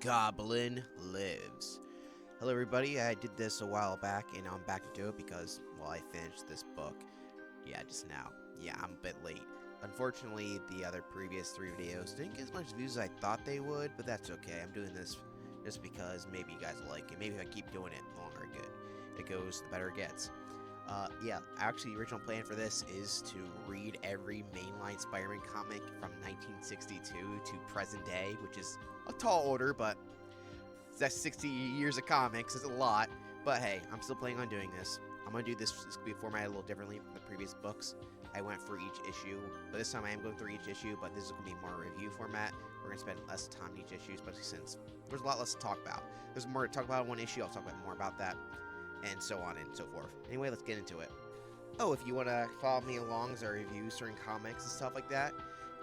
Goblin Lives. Hello everybody, I did this a while back and I'm back to do it because, well, I finished this book. Yeah, just now. Yeah, I'm a bit late. Unfortunately, the other previous 3 videos didn't get as much views as I thought they would, but that's okay. I'm doing this just because maybe you guys will like it. Maybe if I keep doing it, the longer it goes, the better it gets. Yeah, actually, the original plan for this is to read every mainline Spider-Man comic from 1962 to present day, which is a tall order, but that's 60 years of comics. It's a lot, but hey, I'm still planning on doing this. I'm going to do this going to be formatted a little differently from the previous books. I went for each issue, but this time I am going through each issue, but this is going to be more review format. We're going to spend less time on each issue, especially since there's a lot less to talk about. There's more to talk about in one issue, I'll talk about more about that, and so on and so forth. Anyway, let's get into it. Oh, if you want to follow me along as I review certain comics and stuff like that,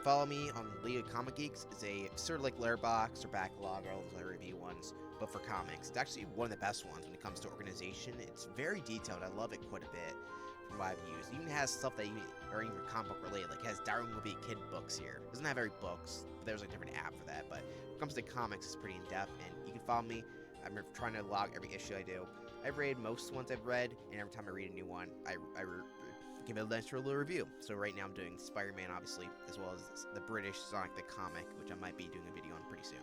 follow me on League of Comic Geeks. It's a sort of like Letterboxd or Backlog or all those other review ones, but for comics. It's actually one of the best ones when it comes to organization. It's very detailed. I love it quite a bit from what I've used. It even has stuff that are even comic book related. Like it has Darwin will be a Kid books here. It doesn't have every books, but there's like a different app for that. But when it comes to comics, it's pretty in depth, and you can follow me. I'm trying to log every issue I do. I've read most ones I've read, and every time I read a new one, I give it a nice little review. So right now I'm doing Spider-Man, obviously, as well as the British Sonic the Comic, which I might be doing a video on pretty soon.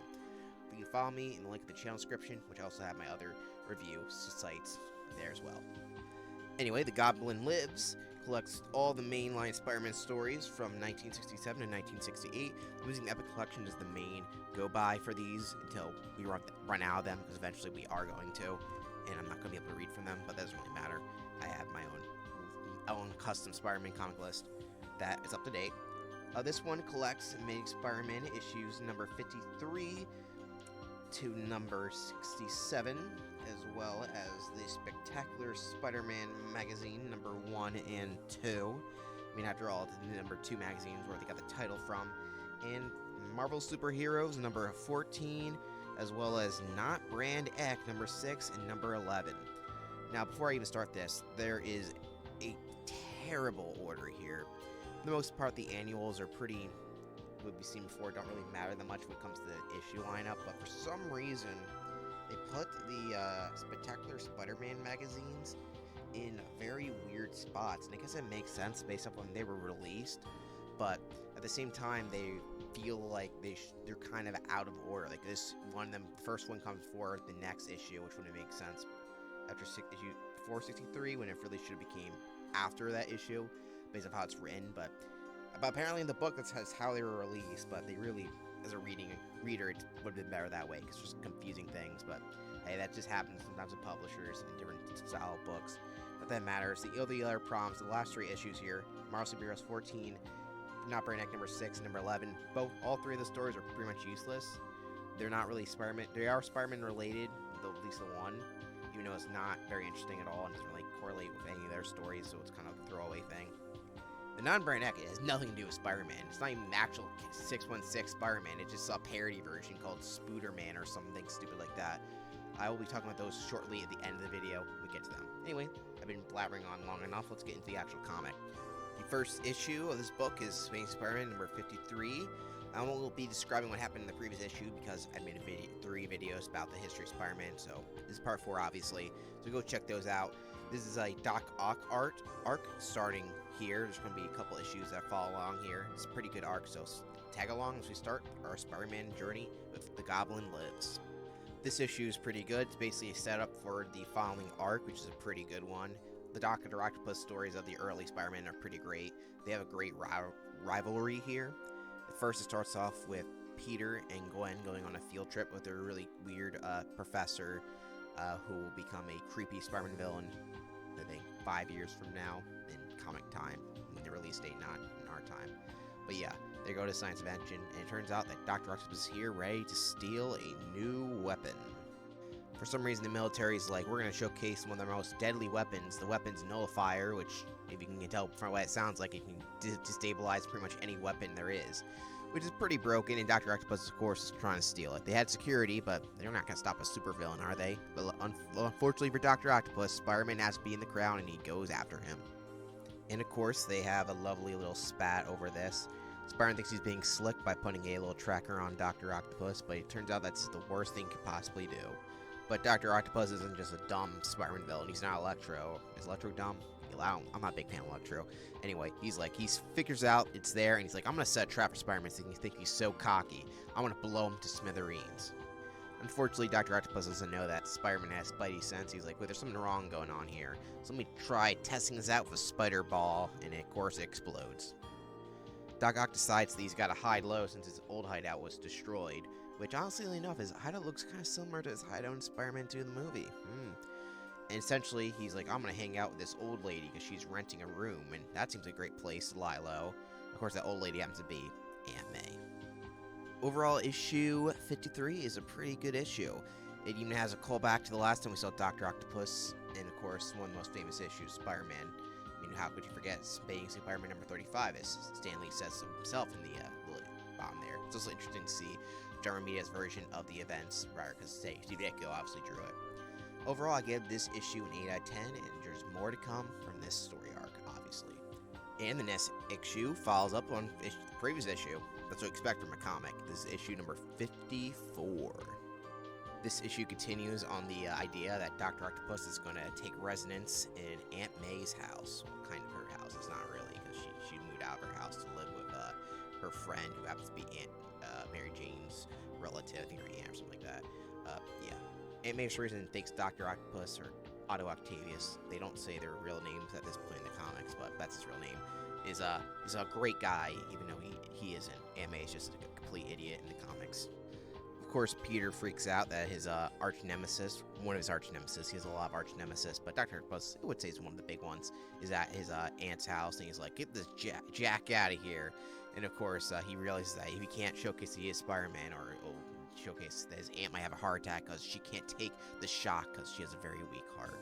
But you can follow me in the link in the channel description, which I also have my other review sites there as well. Anyway, The Goblin Lives collects all the mainline Spider-Man stories from 1967 to 1968, using the Epic Collection as the main go-by for these until we run out of them, because eventually we are going to, and I'm not going to be able to read from them, but that doesn't really matter. I have my own custom Spider-Man comic list that is up to date. This one collects Amazing Spider-Man issues number 53 to number 67, as well as the Spectacular Spider-Man magazine number 1 and 2. I mean, after all, the number 2 magazines where they got the title from, and Marvel Superheroes number 14, as well as Not Brand X number 6 and number 11. Now, before I even start this, there is a terrible order here. For the most part, the annuals are pretty, what we've seen before, don't really matter that much when it comes to the issue lineup, but for some reason, they put the Spectacular Spider-Man magazines in very weird spots, and I guess it makes sense based on when they were released, but at the same time, they feel like they're kind of out of order. Like this one, the first one comes before the next issue, which wouldn't make sense after issue 463, when it really should have became after that issue, based on how it's written. But apparently in the book, that's how they were released. But they really, as a reader, it would have been better that way, because it's just confusing things. But hey, that just happens sometimes with publishers and different style books. But that matters. The other problems, the last 3 issues here, Marvel Superheroes 14, Not Brand X number 6, and number 11. All 3 of the stories are pretty much useless. They're not really Spider-Man. They are Spider-Man related, at least the one, even though it's not very interesting at all and doesn't really correlate with any of their stories, so it's kind of a throwaway thing. The non-Brand X has nothing to do with Spider-Man. It's not even an actual 616 Spider-Man. It's just a parody version called Spooderman or something stupid like that. I will be talking about those shortly at the end of the video when we get to them. Anyway, I've been blabbering on long enough. Let's get into the actual comic. The first issue of this book is Amazing Spider-Man number 53. I won't be describing what happened in the previous issue because I made 3 videos about the history of Spider-Man, so this is part 4 obviously, so go check those out. This is a Doc Ock arc starting here. There's going to be a couple issues that follow along here. It's a pretty good arc, so tag along as we start our Spider-Man journey with The Goblin Lives. This issue is pretty good. It's basically a setup for the following arc, which is a pretty good one. The Dr. Octopus stories of the early Spider-Man are pretty great. They have a great rivalry here. First, it starts off with Peter and Gwen going on a field trip with their really weird professor who will become a creepy Spider-Man villain, I think, 5 years from now in comic time, in the release date, not in our time. But yeah, they go to Science Invention, and it turns out that Dr. Octopus is here ready to steal a new weapon. For some reason, the military is like, we're going to showcase one of their most deadly weapons, the weapons nullifier, which, if you can tell from what it sounds like, it can destabilize pretty much any weapon there is, which is pretty broken, and Dr. Octopus, of course, is trying to steal it. They had security, but they're not going to stop a supervillain, are they? But unfortunately for Dr. Octopus, Spider-Man has to be in the crowd, and he goes after him. And of course, they have a lovely little spat over this. Spider-Man thinks he's being slick by putting a little tracker on Dr. Octopus, but it turns out that's the worst thing he could possibly do. But Dr. Octopus isn't just a dumb Spider-Man villain. He's not Electro. Is Electro dumb? I'm not a big fan of Electro. Anyway, he figures out it's there, and he's like, I'm going to set a trap for Spider-Man so he think he's so cocky. I'm going to blow him to smithereens. Unfortunately, Dr. Octopus doesn't know that Spider-Man has Spidey sense. He's like, wait, there's something wrong going on here. So let me try testing this out with a spider ball, and of course it explodes. Doc Ock decides that he's got to hide low since his old hideout was destroyed, which honestly enough, his hideout looks kind of similar to his hideout in Spider-Man 2 the movie. And essentially, he's like, I'm going to hang out with this old lady because she's renting a room, and that seems like a great place to lie low. Of course, that old lady happens to be Aunt May. Overall, issue 53 is a pretty good issue. It even has a callback to the last time we saw Dr. Octopus, and of course, one of the most famous issues, Spider-Man. I mean, how could you forget Amazing Spider-Man number 35, as Stan Lee says himself in the bottom there. It's also interesting to see John Romita's version of the events, right, because Steve Ditko obviously drew it. Overall, I give this issue an 8 out of 10, and there's more to come from this story arc, obviously. And the next issue follows up on the previous issue. That's what I expect from a comic. This is issue number 54. This issue continues on the idea that Dr. Octopus is going to take residence in Aunt May's house. Well, kind of her house. It's not really, because she moved out of her house to live with her friend, who happens to be Mary Jane's relative. I think her aunt or something like that. Yeah. Aunt May, for some reason, thinks Dr. Octopus or Otto Octavius, they don't say their real names at this point in the comics, but that's his real name, is a great guy, even though he isn't. Aunt May is just a complete idiot in the comics. Of course, Peter freaks out that his arch nemesis, one of his arch nemesis, he has a lot of arch nemesis, but Dr. Octopus, I would say is one of the big ones, is at his aunt's house, and he's like, get this Jack out of here. And of course, he realizes that if he can't showcase he is Spider-Man, or showcase that his aunt might have a heart attack because she can't take the shock because she has a very weak heart.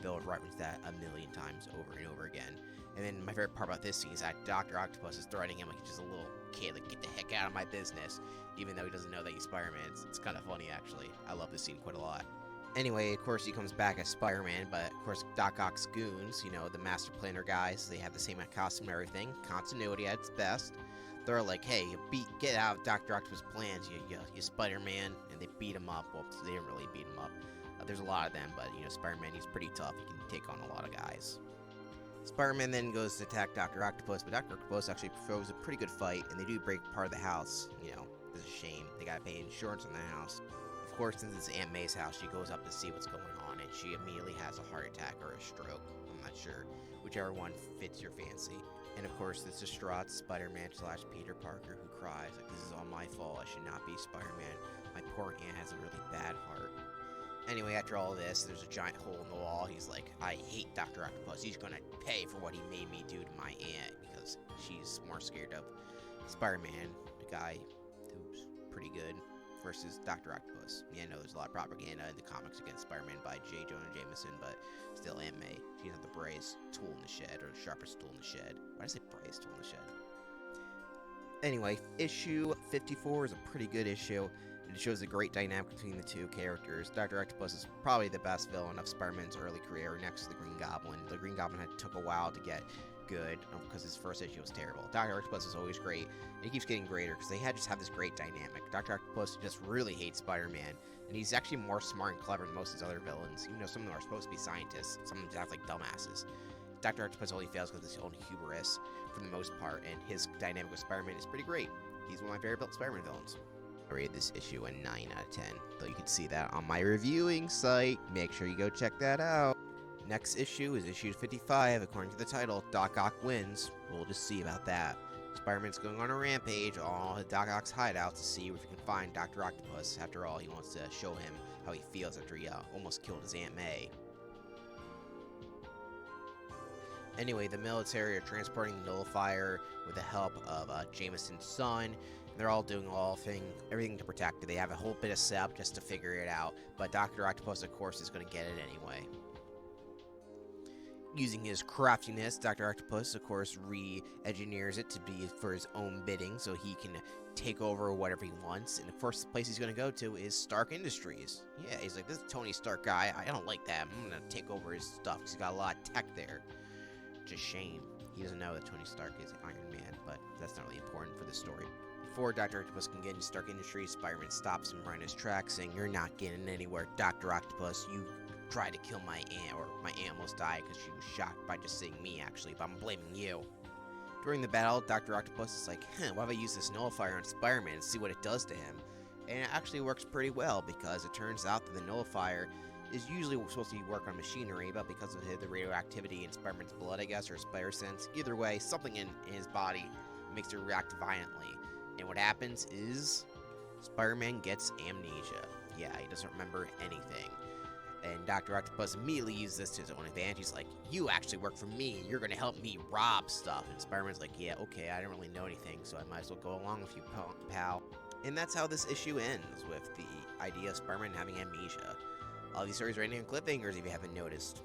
They'll reference that a million times over and over again. And then my favorite part about this scene is that Dr. Octopus is threatening him like he's just a little kid, like, get the heck out of my business, even though he doesn't know that he's Spider-Man. It's kind of funny, actually. I love this scene quite a lot. Anyway, of course, he comes back as Spider-Man, but of course, Doc Ock's goons, you know, the Master Planner guys, they have the same costume and everything. Continuity at its best. They're like, hey, get out of Dr. Octopus' plans, you Spider-Man, and they beat him up. Well, they didn't really beat him up. There's a lot of them, but, you know, Spider-Man, he's pretty tough. He can take on a lot of guys. Spider-Man then goes to attack Dr. Octopus, but Dr. Octopus actually throws a pretty good fight, and they do break part of the house. You know, it's a shame. They gotta pay insurance on the house. Of course, since it's Aunt May's house, she goes up to see what's going on, and she immediately has a heart attack or a stroke. I'm not sure. Whichever one fits your fancy. And of course, this distraught Spider-Man / Peter Parker who cries, like, this is all my fault. I should not be Spider-Man. My poor aunt has a really bad heart. Anyway, after all this, there's a giant hole in the wall. He's like, I hate Dr. Octopus. He's gonna pay for what he made me do to my aunt, because she's more scared of Spider-Man, the guy who's pretty good, versus Dr. Octopus. Yeah, I know there's a lot of propaganda in the comics against Spider-Man by J. Jonah Jameson, but still, Aunt May, she's not the bravest tool in the shed, or the sharpest tool in the shed. Why did I say bravest tool in the shed? Anyway, issue 54 is a pretty good issue. It shows a great dynamic between the two characters. Dr. Octopus is probably the best villain of Spider-Man's early career, next to the Green Goblin. The Green Goblin took a while to get good, because his first issue was terrible. Dr. Octopus is always great, and he keeps getting greater, because they just have this great dynamic. Dr. Octopus just really hates Spider-Man, and he's actually more smart and clever than most of his other villains, even though some of them are supposed to be scientists. Some of them just act like dumbasses. Dr. Octopus only fails because of his own hubris, for the most part, and his dynamic with Spider-Man is pretty great. He's one of my favorite Spider-Man villains. I rated this issue a 9 out of 10, though you can see that on my reviewing site. Make sure you go check that out. Next issue is issue 55, according to the title, Doc Ock wins. We'll just see about that. Spider-Man's going on a rampage all at Doc Ock's hideout to see if he can find Dr. Octopus. After all, he wants to show him how he feels after he almost killed his Aunt May. Anyway, the military are transporting the nullifier with the help of Jameson's son. They're all doing everything to protect it. They have a whole bit of setup just to figure it out, but Dr. Octopus, of course, is going to get it anyway. Using his craftiness, Dr. Octopus, of course, re-engineers it to be for his own bidding, so he can take over whatever he wants. And of course, the place he's going to go to is Stark Industries. Yeah, he's like, this Tony Stark guy, I don't like that. I'm going to take over his stuff, because he's got a lot of tech there. Just shame. He doesn't know that Tony Stark is Iron Man, but that's not really important for the story. Before Dr. Octopus can get into Stark Industries, Spider-Man stops him right in his tracks, saying, "You're not getting anywhere, Dr. Octopus. You tried to kill my aunt, or my aunt almost died because she was shocked by just seeing me, actually, but I'm blaming you." During the battle, Dr. Octopus is like, what if I use this nullifier on Spider-Man and see what it does to him? And it actually works pretty well, because it turns out that the nullifier is usually supposed to work on machinery, but because of the radioactivity in Spider-Man's blood, I guess, or spider sense, either way, something in his body makes it react violently. And what happens is Spider-Man gets amnesia. Yeah, he doesn't remember anything. And Dr. Octopus immediately uses this to his own advantage. He's like, "You actually work for me, and you're going to help me rob stuff." And Spider-Man's like, "Yeah, okay, I don't really know anything, so I might as well go along with you, pal." And that's how this issue ends, with the idea of Spider-Man having amnesia. All these stories are ending on cliffhangers, if you haven't noticed.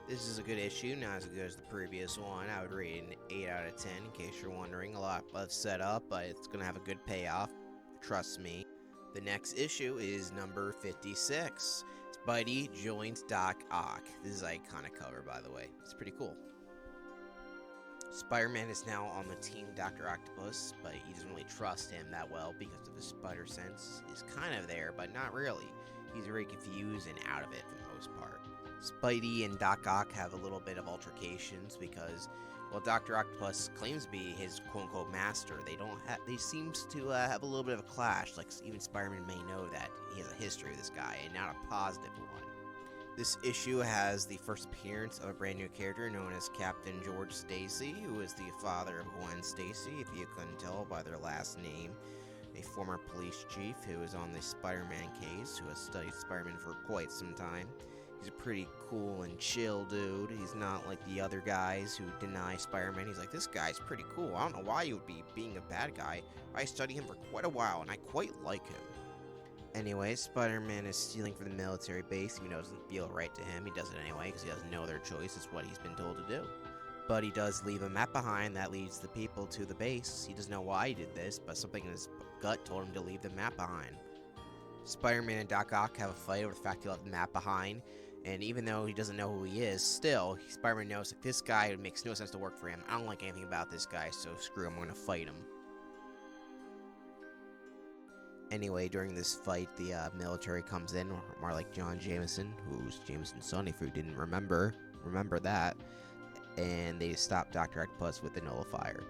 This is a good issue, not as good as the previous one. I would rate it an 8 out of 10, in case you're wondering. A lot of setup, but it's going to have a good payoff. Trust me. The next issue is number 56. Spidey joins Doc Ock. This is an iconic cover, by the way. It's pretty cool. Spider-Man is now on the team Dr. Octopus, but he doesn't really trust him that well because of his spider sense is kind of there, but not really. He's very confused and out of it for the most part. Spidey and Doc Ock have a little bit of altercations because, well, Dr. Octopus claims to be his quote-unquote master. They seems to have a little bit of a clash. Like, even Spider-Man may know that he has a history with this guy, and not a positive one. This issue has the first appearance of a brand new character known as Captain George Stacy, who is the father of Gwen Stacy, if you couldn't tell by their last name. A former police chief who is on the Spider-Man case, who has studied Spider-Man for quite some time. He's a pretty cool and chill dude. He's not like the other guys who deny Spider-Man. He's like, "This guy's pretty cool. I don't know why you would be being a bad guy. I studied him for quite a while, and I quite like him." Anyway, Spider-Man is stealing from the military base, even though it doesn't feel right to him. He does it anyway, because he doesn't know their choice. It's what he's been told to do. But he does leave a map behind that leads the people to the base. He doesn't know why he did this, but something in his gut told him to leave the map behind. Spider-Man and Doc Ock have a fight over the fact he left the map behind. And even though he doesn't know who he is, still, Spider-Man knows that this guy, it makes no sense to work for him. I don't like anything about this guy, so screw him, I'm going to fight him. Anyway, during this fight, the military comes in, more like John Jameson, who's Jameson's son, if you didn't remember that. And they stop Dr. Octopus with the nullifier.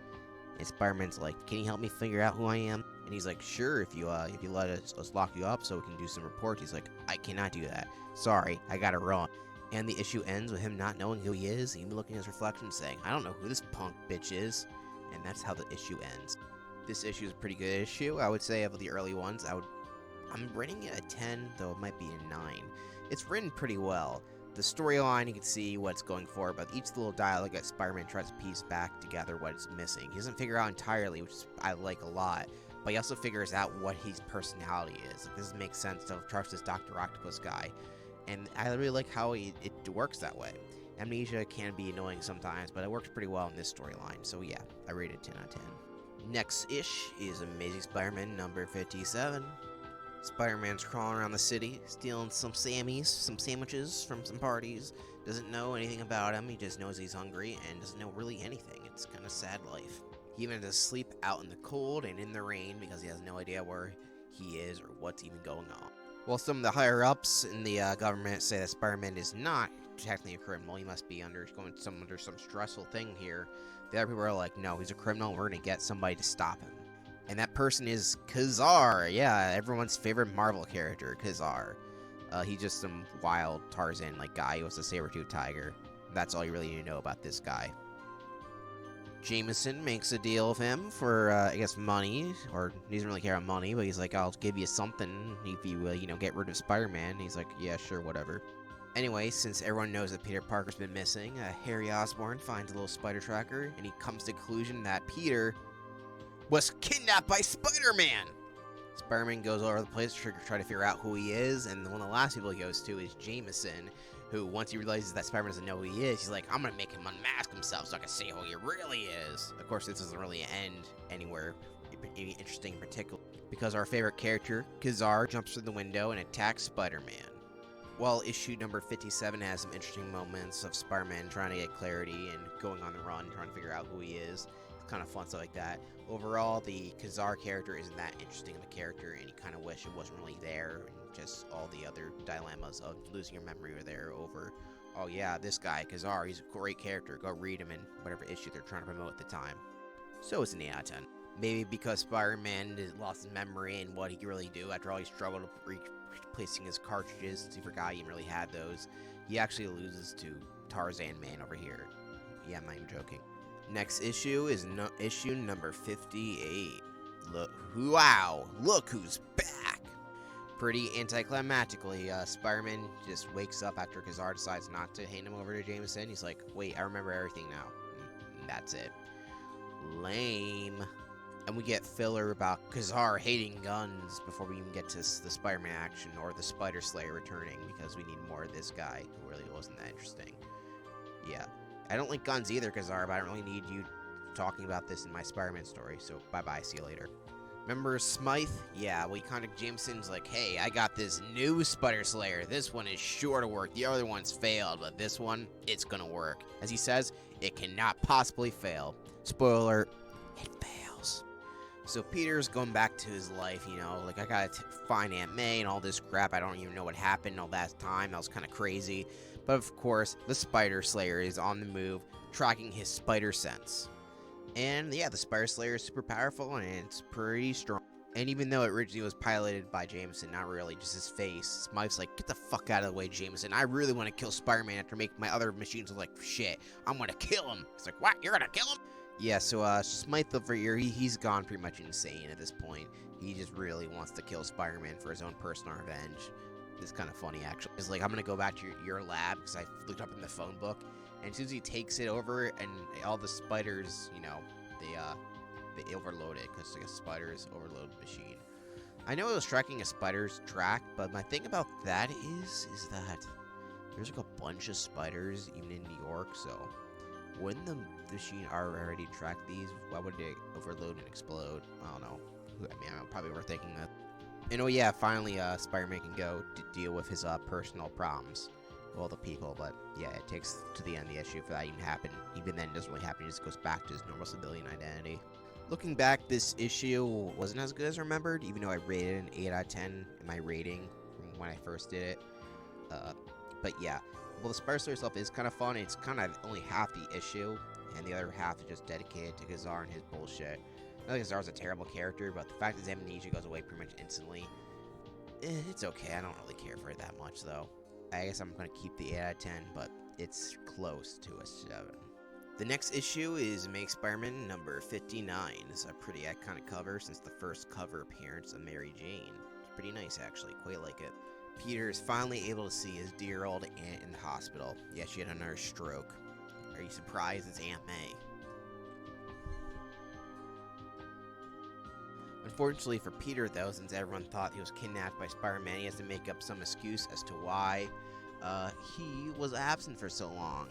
And Spider-Man's like, "Can you help me figure out who I am?" And he's like, "Sure, if you let us lock you up so we can do some reports." He's like, "I cannot do that. Sorry, I gotta run." And the issue ends with him not knowing who he is, even looking at his reflection saying, "I don't know who this punk bitch is." And that's how the issue ends. This issue is a pretty good issue, I would say, of the early ones. I'm rating it a 10, though it might be a 9. It's written pretty well. The storyline, you can see what's going for, but each little dialogue that Spider-Man tries to piece back together what's missing. He doesn't figure out entirely, which I like a lot, but he also figures out what his personality is. Like, this makes sense to trust this Dr. Octopus guy, and I really like how it works that way. Amnesia can be annoying sometimes, but it works pretty well in this storyline, so yeah, I rate it 10 out of 10. Next-ish is Amazing Spider-Man number 57. Spider-Man's crawling around the city, stealing some sandwiches from some parties. Doesn't know anything about him, he just knows he's hungry, and doesn't know really anything. It's kind of sad life. He even has to sleep out in the cold and in the rain because he has no idea where he is or what's even going on. While some of the higher-ups in the government say that Spider-Man is not technically a criminal, he must be under some stressful thing here, the other people are like, "No, he's a criminal, we're gonna get somebody to stop him." And that person is Kazar. Yeah, everyone's favorite Marvel character, Kazar. He's just some wild Tarzan-like guy who was a saber-toothed tiger. That's all you really need to know about this guy. Jameson makes a deal with him for, I guess, money, or he doesn't really care about money, but he's like, "I'll give you something if you, get rid of Spider-Man." He's like, "Yeah, sure, whatever." Anyway, since everyone knows that Peter Parker's been missing, Harry Osborn finds a little spider tracker, and he comes to the conclusion that Peter was kidnapped by Spider-Man! Spider-Man goes all over the place to try to figure out who he is, and one of the last people he goes to is Jameson, who, once he realizes that Spider-Man doesn't know who he is, he's like, "I'm gonna make him unmask himself so I can see who he really is." Of course, this doesn't really end anywhere interesting in particular, because our favorite character, Kazar, jumps through the window and attacks Spider-Man. Well, issue number 57 has some interesting moments of Spider-Man trying to get clarity and going on the run, trying to figure out who he is. It's kind of fun stuff like that. Overall, the Kazar character isn't that interesting of a character, and you kind of wish it wasn't really there, and just all the other dilemmas of losing your memory were there over, oh yeah, this guy, Kazar, he's a great character. Go read him in whatever issue they're trying to promote at the time. So it's an 8 out of 10. Maybe because Spider-Man lost his memory and what he could really do after all he struggled replacing his cartridges since he forgot he really had those, he actually loses to Tarzan Man over here. Yeah, I'm not even joking. Next issue is issue number 58. Wow, look who's back! Pretty anticlimactically, Spider-Man just wakes up after Kazar decides not to hand him over to Jameson. He's like, wait, I remember everything now. And that's it. Lame. And we get filler about Kazar hating guns before we even get to the Spider-Man action or the Spider Slayer returning, because we need more of this guy who really wasn't that interesting. Yeah. I don't like guns either, Kazar, but I don't really need you talking about this in my Spider-Man story, so bye-bye, see you later. Remember Smythe? Yeah, well, Jameson's like, hey, I got this new Spider Slayer. This one is sure to work. The other one's failed, but this one, it's gonna work. As he says, it cannot possibly fail. Spoiler, it fails. So Peter's going back to his life, you know, like, I gotta find Aunt May and all this crap. I don't even know what happened all that time. That was kind of crazy. But of course, the Spider Slayer is on the move, tracking his spider sense. And yeah, the Spider Slayer is super powerful and it's pretty strong. And even though it originally was piloted by Jameson, not really, just his face, Smythe's like, get the fuck out of the way, Jameson. I really want to kill Spider-Man after making my other machines look like shit. I'm gonna kill him. It's like, what? You're gonna kill him? Yeah, so Smythe over here, he's gone pretty much insane at this point. He just really wants to kill Spider-Man for his own personal revenge. It's kind of funny, actually. It's like, I'm gonna go back to your lab, because I looked up in the phone book, and as soon as he takes it over, and all the spiders, you know, they overload it, because like a spider's overloaded machine. I know it was tracking a spider's track, but my thing about that is that there's like a bunch of spiders, even in New York, so wouldn't the machine already track these? Why would it overload and explode? I don't know. I mean, I'm probably overthinking that. And oh yeah, finally, Spider-Man can go to deal with his personal problems with all the people. But yeah, it takes to the end of the issue for that even to happen. Even then, it doesn't really happen. He just goes back to his normal civilian identity. Looking back, this issue wasn't as good as remembered, even though I rated it an 8 out of 10 in my rating from when I first did it. But yeah, well, the Spider Slayer stuff is kind of fun. It's kind of only half the issue, and the other half is just dedicated to Kazar and his bullshit. I think Kazar's a terrible character, but the fact his amnesia goes away pretty much instantly, it's okay. I don't really care for it that much, though. I guess I'm going to keep the 8 out of 10, but it's close to a 7. The next issue is Make Spider-Man number 59. It's a pretty iconic cover since the first cover appearance of Mary Jane. It's pretty nice, actually. Quite like it. Peter is finally able to see his dear old aunt in the hospital. Yeah, she had another stroke. Are you surprised it's Aunt May? Unfortunately for Peter, though, since everyone thought he was kidnapped by Spider-Man, he has to make up some excuse as to why he was absent for so long.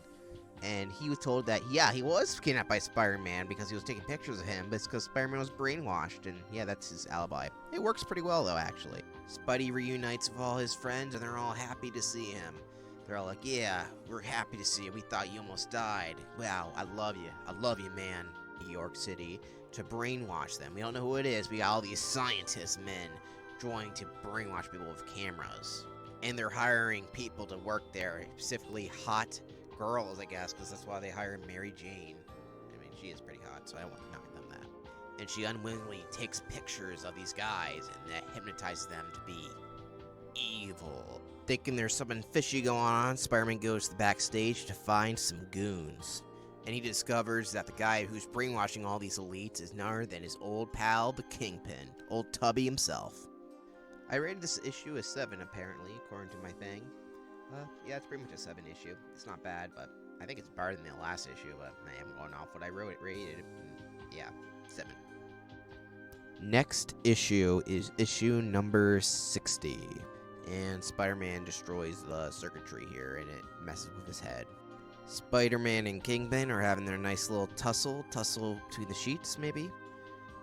And he was told that, yeah, he was kidnapped by Spider-Man because he was taking pictures of him, but it's because Spider-Man was brainwashed, and yeah, that's his alibi. It works pretty well, though, actually. Spidey reunites with all his friends, and they're all happy to see him. They're all like, yeah, we're happy to see you. We thought you almost died. Wow, I love you. I love you, man. New York City to brainwash them. We don't know who it is. We got all these scientist men trying to brainwash people with cameras. And they're hiring people to work there, specifically hot girls, I guess, because that's why they hired Mary Jane. I mean, she is pretty hot, so I won't deny them that. And she unwillingly takes pictures of these guys, and that hypnotizes them to be evil. Thinking there's something fishy going on, Spider-Man goes to the backstage to find some goons. And he discovers that the guy who's brainwashing all these elites is none other than his old pal, the Kingpin, old Tubby himself. I rated this issue a 7, apparently, according to my thing. Yeah, it's pretty much a 7 issue. It's not bad, but I think it's better than the last issue, but I am going off what I rated. Yeah, 7. Next issue is issue number 60. And Spider-Man destroys the circuitry here, and it messes with his head. Spider-Man and Kingpin are having their nice little tussle between the sheets, maybe?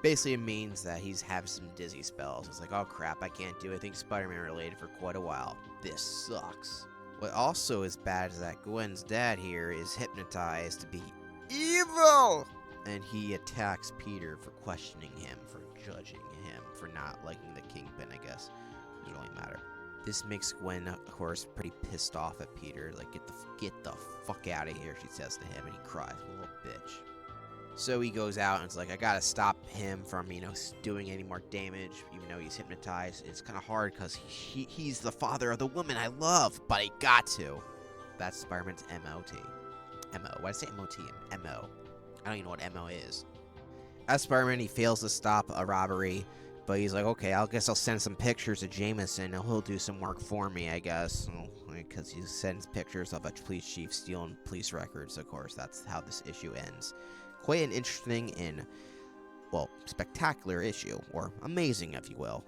Basically, it means that he's having some dizzy spells. It's like, oh crap, I can't do anything Spider-Man related for quite a while. This sucks. What also is bad is that Gwen's dad here is hypnotized to be evil! And he attacks Peter for questioning him, for judging him, for not liking the Kingpin, I guess. It doesn't really matter. This makes Gwen, of course, pretty pissed off at Peter. Like, get the fuck out of here, she says to him, and he cries, little bitch. So he goes out and it's like, I gotta stop him from, doing any more damage, even though he's hypnotized. It's kind of hard because he's the father of the woman I love, but I got to. That's Spider-Man's M.O.T. M.O. Why did I say M.O.T.? M.O. I don't even know what M.O. is. As Spider-Man, he fails to stop a robbery, but he's like, okay, I guess I'll send some pictures to Jameson, and he'll do some work for me, I guess. Because he sends pictures of a police chief stealing police records, of course. That's how this issue ends. Quite an interesting and, well, spectacular issue, or amazing, if you will.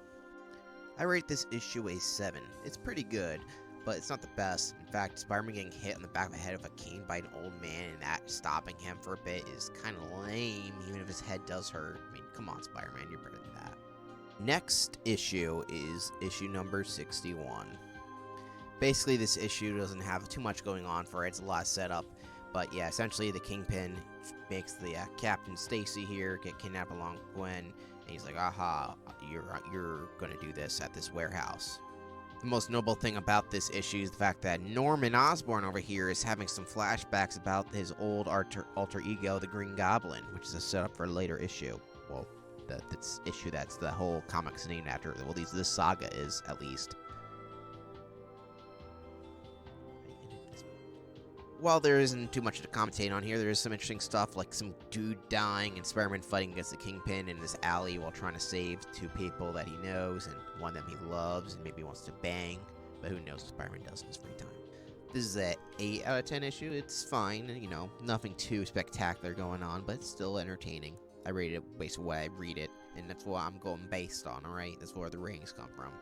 I rate this issue a 7. It's pretty good, but it's not the best. In fact, Spider-Man getting hit on the back of the head of a cane by an old man and that stopping him for a bit is kind of lame, even if his head does hurt. I mean, come on, Spider-Man, you're better than that. Next issue is issue number 61. Basically, this issue doesn't have too much going on for it. It's a lot of setup. But yeah, essentially the Kingpin makes the Captain Stacy here get kidnapped along with Gwen, and he's like, aha, you're gonna do this at this warehouse. The most notable thing about this issue is the fact that Norman Osborn over here is having some flashbacks about his old alter ego, the Green Goblin, which is a setup for a later issue. Well, that's issue that's the whole comic's named after. Well, this saga is, at least. While there isn't too much to commentate on here, there is some interesting stuff, like some dude dying and Spider-Man fighting against the Kingpin in this alley while trying to save 2 people that he knows, and one of them he loves and maybe wants to bang, but who knows what Spider-Man does in his free time. This is an 8 out of 10 issue. It's fine, nothing too spectacular going on, but it's still entertaining. I rate it based on the way I read it, and that's what I'm going based on, alright? That's where the ratings come from.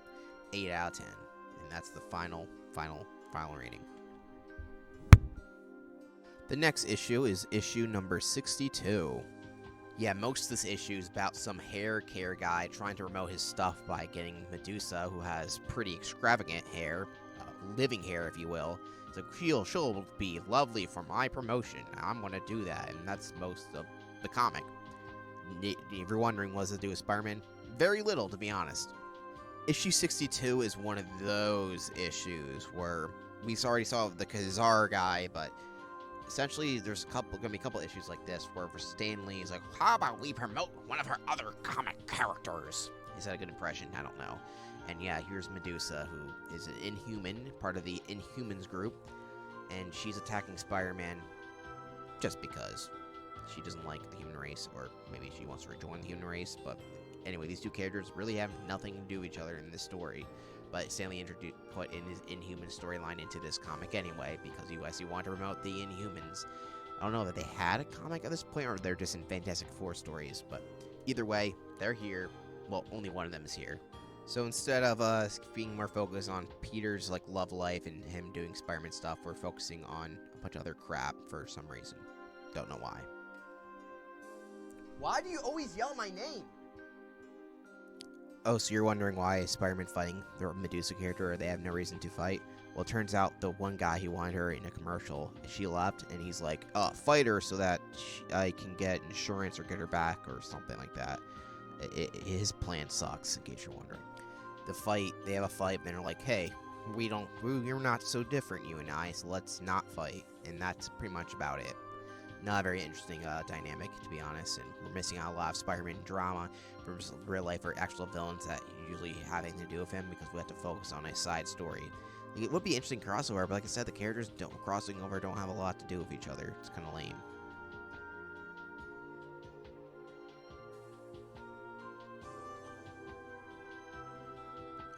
8 out of 10, and that's the final rating. The next issue is issue number 62. Yeah, most of this issue is about some hair care guy trying to promote his stuff by getting Medusa, who has pretty extravagant hair, living hair if you will. It's like, she'll be lovely for my promotion. I'm going to do that, and that's most of the comic. If you're wondering what does it do with Spider-Man, very little, to be honest. Issue 62 is one of those issues where we already saw the Kazar guy, but essentially, there's gonna be a couple issues like this where for Stan Lee, he's like, how about we promote one of her other comic characters? Is that a good impression? I don't know. And yeah, here's Medusa, who is an Inhuman, part of the Inhumans group, and she's attacking Spider-Man just because she doesn't like the human race, or maybe she wants to rejoin the human race, but anyway, these two characters really have nothing to do with each other in this story. But Stanley put in his Inhuman storyline into this comic anyway, because he wanted to promote the Inhumans. I don't know that they had a comic at this point, or they're just in Fantastic Four stories, but either way, they're here. Well, only one of them is here. So instead of being more focused on Peter's love life and him doing Spider-Man stuff, we're focusing on a bunch of other crap for some reason. Don't know why. Why do you always yell my name? Oh, so you're wondering why Spider-Man fighting the Medusa character, or they have no reason to fight? Well, it turns out the one guy who wanted her in a commercial, she left, and he's like, fight her so that I can get insurance or get her back or something like that. His plan sucks, in case you're wondering. They have a fight, and they're like, hey, you're not so different, you and I, so let's not fight. And that's pretty much about it. Not a very interesting dynamic, to be honest, and we're missing out a lot of Spider-Man drama from real life or actual villains that usually have anything to do with him, because we have to focus on a side story. It would be an interesting crossover, but like I said, the characters crossing over don't have a lot to do with each other. It's kind of lame.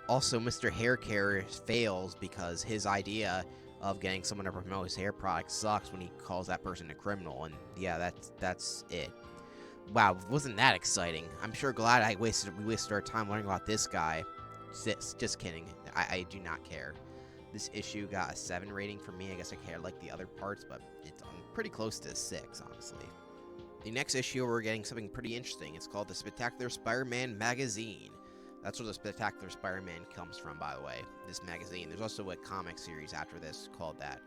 Also, Mr. Hair Care fails because his idea of getting someone to promote his hair product sucks when he calls that person a criminal, and yeah, that's it. Wow, wasn't that exciting? I'm sure glad we wasted our time learning about this guy. Just kidding. I do not care. This issue got a 7 rating for me. I guess I care like the other parts, but I'm pretty close to a 6, honestly. The next issue, we're getting something pretty interesting. It's called the Spectacular Spider-Man Magazine. That's where the Spectacular Spider-Man comes from, by the way, this magazine. There's also a comic series after this called that.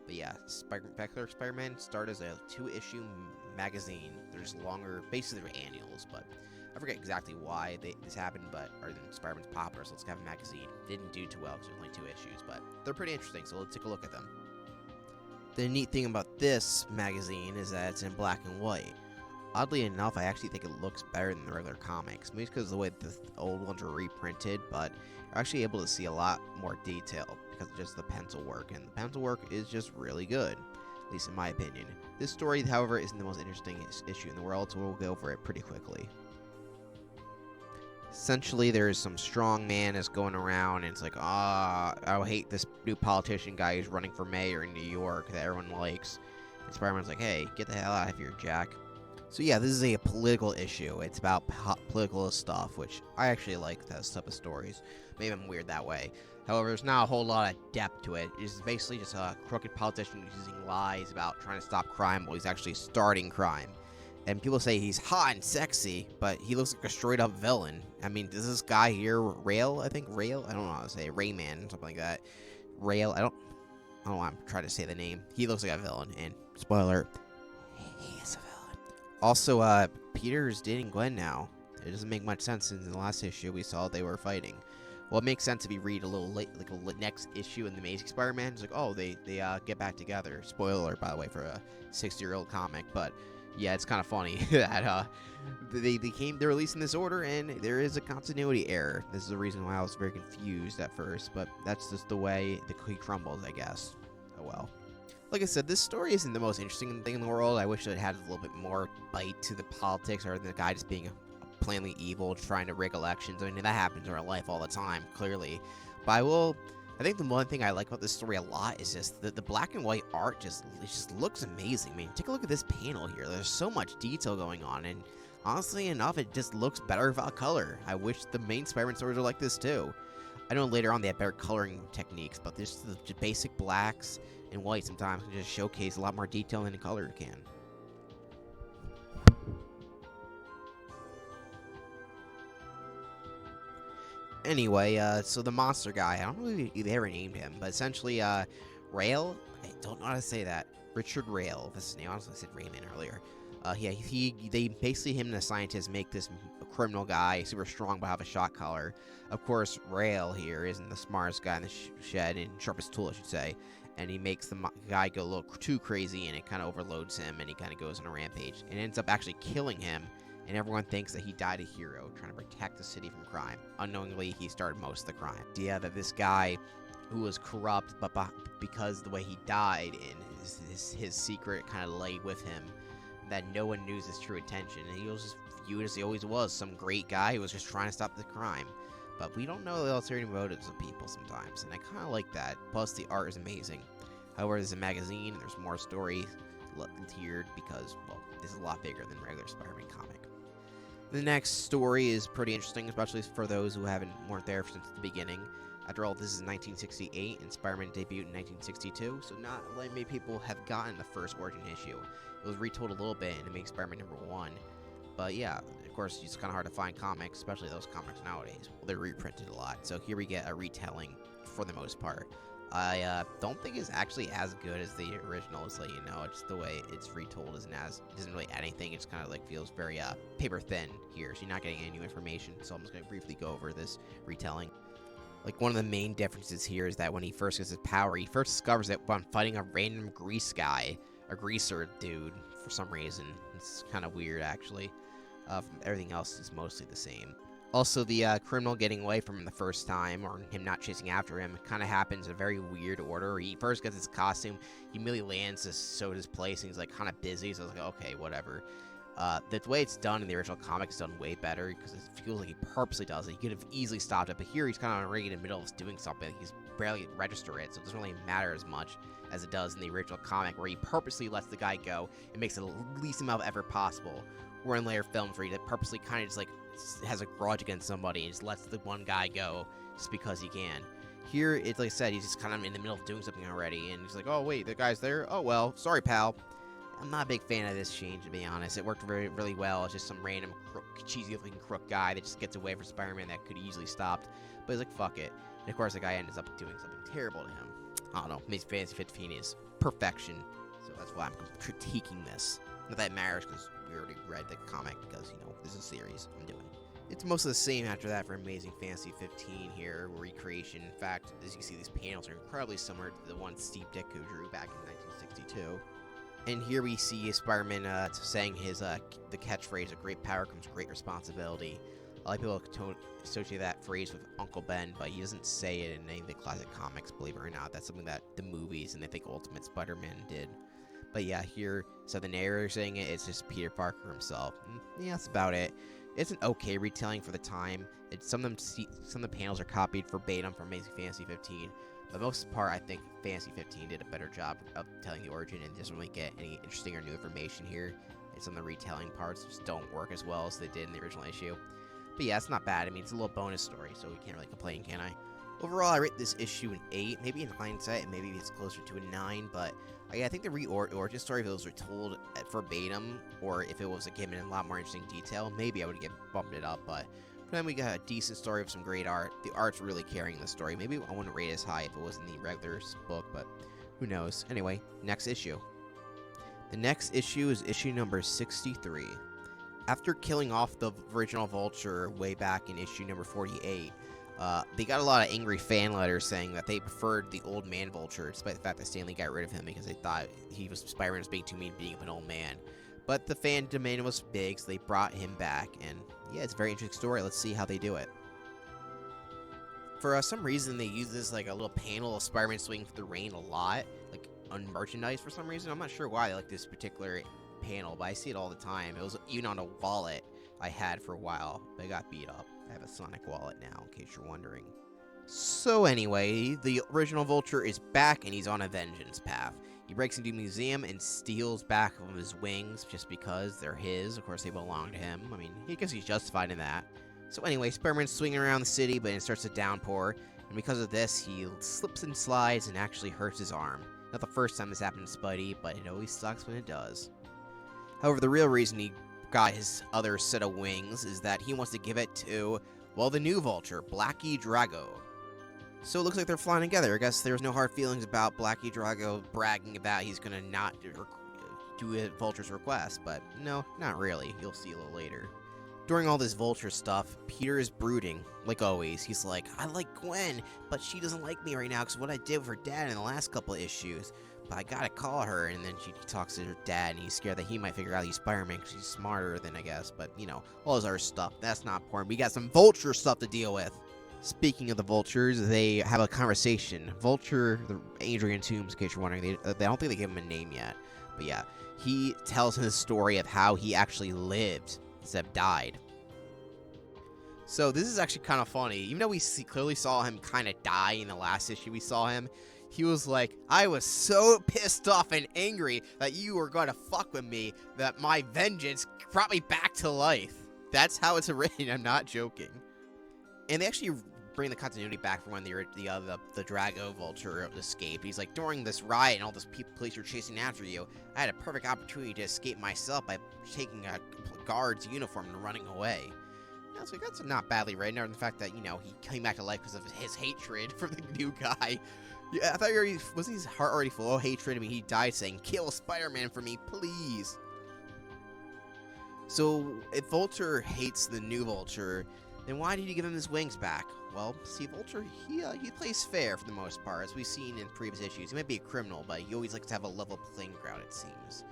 But yeah, Spectacular Spider-Man started as a 2-issue magazine. There's longer, basically they're annuals, but I forget exactly why this happened, but Spider-Man's popular, so let's have a magazine. Didn't do too well because there's only 2 issues, but they're pretty interesting, so let's take a look at them. The neat thing about this magazine is that it's in black and white. Oddly enough, I actually think it looks better than the regular comics. Maybe it's because of the way the old ones are reprinted, but you're actually able to see a lot more detail because of just the pencil work, and the pencil work is just really good, at least in my opinion. This story, however, isn't the most interesting issue in the world, so we'll go over it pretty quickly. Essentially, there's some strong man that's going around, and it's like, I hate this new politician guy who's running for mayor in New York that everyone likes. And Spider-Man's like, hey, get the hell out of here, Jack. So yeah, this is a political issue. It's about political stuff, which I actually like those type of stories. Maybe I'm weird that way. However, there's not a whole lot of depth to it. It's basically just a crooked politician using lies about trying to stop crime while he's actually starting crime. And people say he's hot and sexy, but he looks like a straight-up villain. I mean, does this guy here, Rail? I think Rail? I don't know how to say it. Rayman, something like that. Rail, I don't know why I'm trying to say the name. He looks like a villain, and spoiler, he is a villain. Also, Peter's dating Gwen now. It doesn't make much sense since in the last issue we saw they were fighting. Well, it makes sense if you read a little late, like a next issue in the Amazing Spider-Man. It's like, oh, they get back together. Spoiler, by the way, for a 60-year-old comic, but yeah, it's kind of funny that they're released in this order, and there is a continuity error. This is the reason why I was very confused at first, but that's just the way the cookie crumbles, I guess. Oh well. Like I said, this story isn't the most interesting thing in the world. I wish it had a little bit more bite to the politics, or the guy just being plainly evil, trying to rig elections. I mean, that happens in our life all the time, clearly. But I think the one thing I like about this story a lot is just the black and white art just looks amazing. I mean, take a look at this panel here. There's so much detail going on, and honestly enough, it just looks better without color. I wish the main Spider-Man stories were like this too. I know later on they have better coloring techniques, but just the basic blacks and whites sometimes can just showcase a lot more detail than the color can. Anyway, so the monster guy, I don't know if they ever named him, but essentially, Rail, I don't know how to say that, Richard Rail, this is his name, I honestly said Rayman earlier. Yeah, they basically, him and the scientists make this criminal guy, super strong but have a shot collar. Of course, Rail here isn't the smartest guy in the shed, and sharpest tool, I should say, and he makes the guy go a little too crazy, and it kind of overloads him, and he kind of goes on a rampage, and ends up actually killing him. And everyone thinks that he died a hero, trying to protect the city from crime. Unknowingly, he started most of the crime. The idea that this guy, who was corrupt, but because the way he died, and his secret kind of lay with him, that no one knew his true intention, and he was just viewed as he always was, some great guy who was just trying to stop the crime. But we don't know the ulterior motives of people sometimes, and I kind of like that. Plus, the art is amazing. However, there's a magazine, and there's more stories tiered because, well, this is a lot bigger than regular Spider-Man comic. The next story is pretty interesting, especially for those who weren't there since the beginning. After all, this is 1968, and Spider-Man debuted in 1962, so not many people have gotten the first origin issue. It was retold a little bit in Amazing Spider-Man #1, but yeah, of course, it's kind of hard to find comics, especially those comics nowadays. Well, they're reprinted a lot, so here we get a retelling for the most part. I don't think it's actually as good as the original, so you know, it's the way it's retold it doesn't really add anything. It's kind of like feels very paper thin here, so you're not getting any new information. So I'm just going to briefly go over this retelling. Like, one of the main differences here is that when he first gets his power, he first discovers it when fighting a random grease guy, a greaser dude, for some reason. It's kind of weird, actually. Everything else is mostly the same. Also, the criminal getting away from him the first time, or him not chasing after him, kind of happens in a very weird order. He first gets his costume, he immediately lands to Soda's place, and he's like kind of busy, so I was like, okay, whatever. The way it's done in the original comic is done way better, because it feels like he purposely does it. He could have easily stopped it, but here he's kind of already in the middle of doing something. He's barely register it, so it doesn't really matter as much as it does in the original comic, where he purposely lets the guy go and makes it the least amount of effort possible. Or in later films where he purposely kind of just like has a grudge against somebody and just lets the one guy go just because he can. Here, it's like I said, he's just kind of in the middle of doing something already, and he's like, oh wait, the guy's there? Oh well, sorry pal. I'm not a big fan of this change, to be honest. It worked really well. It's just some random cheesy-looking crook guy that just gets away from Spider-Man that could easily stopped. But he's like, fuck it. And of course, the guy ends up doing something terrible to him. I don't know. Amazing Fantasy 15 is perfection. So that's why I'm critiquing this. Not that it matters, because we already read the comic, because, this is a series I'm doing. It's mostly the same after that for Amazing Fantasy 15 here, recreation. In fact, as you can see, these panels are incredibly similar to the one Steve Ditko drew back in 1962. And here we see Spider-Man saying the catchphrase, "A great power comes great responsibility." A lot of people associate that phrase with Uncle Ben, but he doesn't say it in any of the classic comics, believe it or not. That's something that the movies and I think Ultimate Spider-Man did. But yeah, here, so the narrator saying it's just Peter Parker himself. Yeah, that's about it. It's an okay retelling for the time. Some of the panels are copied verbatim from Amazing Fantasy 15. For the most part, I think Fantasy 15 did a better job of telling the origin and doesn't really get any interesting or new information here. And some of the retelling parts just don't work as well as they did in the original issue. But yeah, it's not bad. I mean, it's a little bonus story, so we can't really complain, can I? Overall, I rate this issue an 8. Maybe in hindsight, maybe it's closer to a 9, but I think the origin story, if it was told at verbatim, or if it was given in a lot more interesting detail, maybe I would get bumped it up, but for then we got a decent story with some great art. The art's really carrying the story. Maybe I wouldn't rate it as high if it was in the regular book, but who knows. Anyway, next issue. The next issue is issue number 63. After killing off the original Vulture way back in issue number 48, they got a lot of angry fan letters saying that they preferred the old man Vulture, despite the fact that Stan Lee got rid of him because they thought Spider-Man was being too mean, being an old man. But the fan demand was big, so they brought him back, and yeah, it's a very interesting story. Let's see how they do it. For some reason, they use this like a little panel of Spider-Man swinging through the rain a lot, like on merchandise for some reason. I'm not sure why they like this particular panel, but I see it all the time. It was even on a wallet I had for a while, but it got beat up. I have a Sonic wallet now, in case you're wondering. So anyway, the original Vulture is back, and he's on a vengeance path. He breaks into a museum and steals back of his wings just because they're his. Of course, they belong to him. I mean, I guess he's justified in that. So anyway, Spider-Man's swinging around the city, but it starts to downpour, and because of this, he slips and slides and actually hurts his arm. Not the first time this happened to Spidey, but it always sucks when it does. However, the real reason he got his other set of wings is that he wants to give it to, well, the new Vulture, Blackie Drago. So it looks like they're flying together. I guess there's no hard feelings about Blackie Drago bragging about he's gonna not do a Vulture's request, but no, not really. You'll see a little later. During all this Vulture stuff, Peter is brooding, like always. He's like, I like Gwen, but she doesn't like me right now because what I did with her dad in the last couple of issues. But I gotta call her, and then she talks to her dad, and he's scared that he might figure out he's Spider-Man because she's smarter than, I guess. But, all his other stuff, that's not important. We got some Vulture stuff to deal with. Speaking of the Vultures, they have a conversation. Vulture, Adrian Toomes, in case you're wondering, they don't think they gave him a name yet. But yeah, he tells him the story of how he actually lived instead of died. So this is actually kind of funny. Even though we clearly saw him kind of die in the last issue we saw him, he was like, I was so pissed off and angry that you were going to fuck with me that my vengeance brought me back to life. That's how it's written. I'm not joking. And they actually bring the continuity back from when the Drago Vulture escaped. He's like, during this riot and all this police were chasing after you, I had a perfect opportunity to escape myself by taking a guard's uniform and running away. I was like, that's not badly written, other than the fact that, he came back to life because of his hatred for the new guy. Yeah, I thought wasn't his heart already full of hatred? I mean, he died saying, kill Spider-Man for me, please. So, if Vulture hates the new Vulture, then why did he give him his wings back? Well, see, Vulture, he plays fair for the most part, as we've seen in previous issues. He might be a criminal, but he always likes to have a level playing ground, it seems.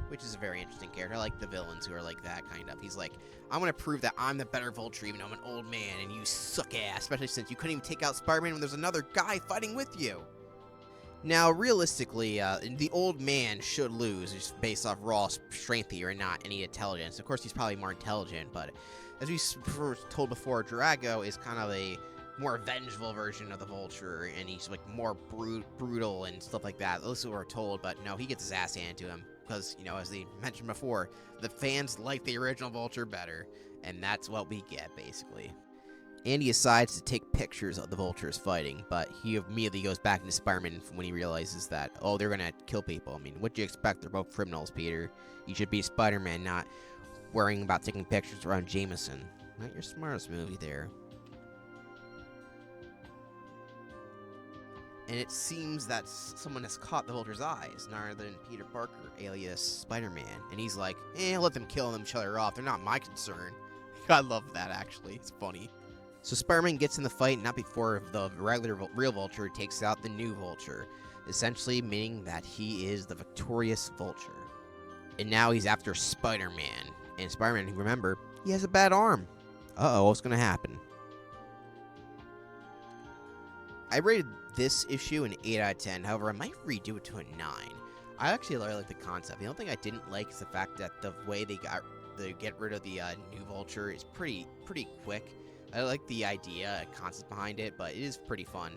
Which is a very interesting character. I like the villains who are like that, kind of. He's like, I'm gonna prove that I'm the better Vulture, even though I'm an old man, and you suck ass, especially since you couldn't even take out Spider-Man when there's another guy fighting with you. Now, realistically, the old man should lose, just based off raw strength here and not any intelligence. Of course, he's probably more intelligent, but as we were told before, Drago is kind of a more vengeful version of the Vulture, and he's like more brutal and stuff like that. Those who are told, but no, he gets his ass handed to him. Because, as they mentioned before, the fans like the original Vulture better, and that's what we get, basically. And he decides to take pictures of the vultures fighting, but he immediately goes back into Spider-Man when he realizes that, oh, they're gonna kill people. I mean, what do you expect? They're both criminals, Peter. You should be Spider-Man, not worrying about taking pictures around Jameson. Not your smartest movie there. And it seems that someone has caught the vulture's eyes, none other than Peter Parker, alias Spider-Man. And he's like, let them kill each other off. They're not my concern. I love that, actually. It's funny. So Spider-Man gets in the fight not before the real Vulture takes out the new Vulture, essentially meaning that he is the victorious Vulture. And now he's after Spider-Man. And Spider-Man, remember, he has a bad arm. Uh-oh, what's going to happen? I rated this issue an 8 out of 10. However, I might redo it to a 9. I actually really like the concept. The only thing I didn't like is the fact that the way they get rid of the new Vulture is pretty quick. I like the idea, concept behind it, but it is pretty fun.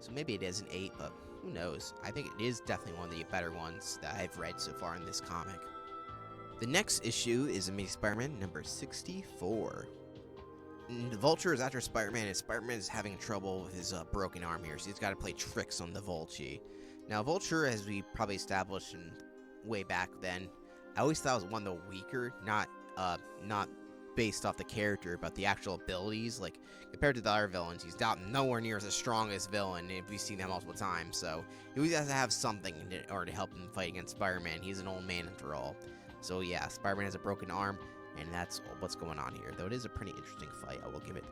So maybe it is an 8, but who knows? I think it is definitely one of the better ones that I've read so far in this comic. The next issue is Amazing Spider-Man number 64. The Vulture is after Spider-Man, and Spider-Man is having trouble with his broken arm here, so he's got to play tricks on the Vulture. Now, Vulture, as we probably established way back then, I always thought was one of the weaker, not based off the character, but the actual abilities. Like, compared to the other villains, he's nowhere near as the strongest villain, and we've seen that multiple times, so he always has to have something in order to help him fight against Spider-Man. He's an old man after all. So yeah, Spider-Man has a broken arm, and that's what's going on here, though it is a pretty interesting fight, I will give it.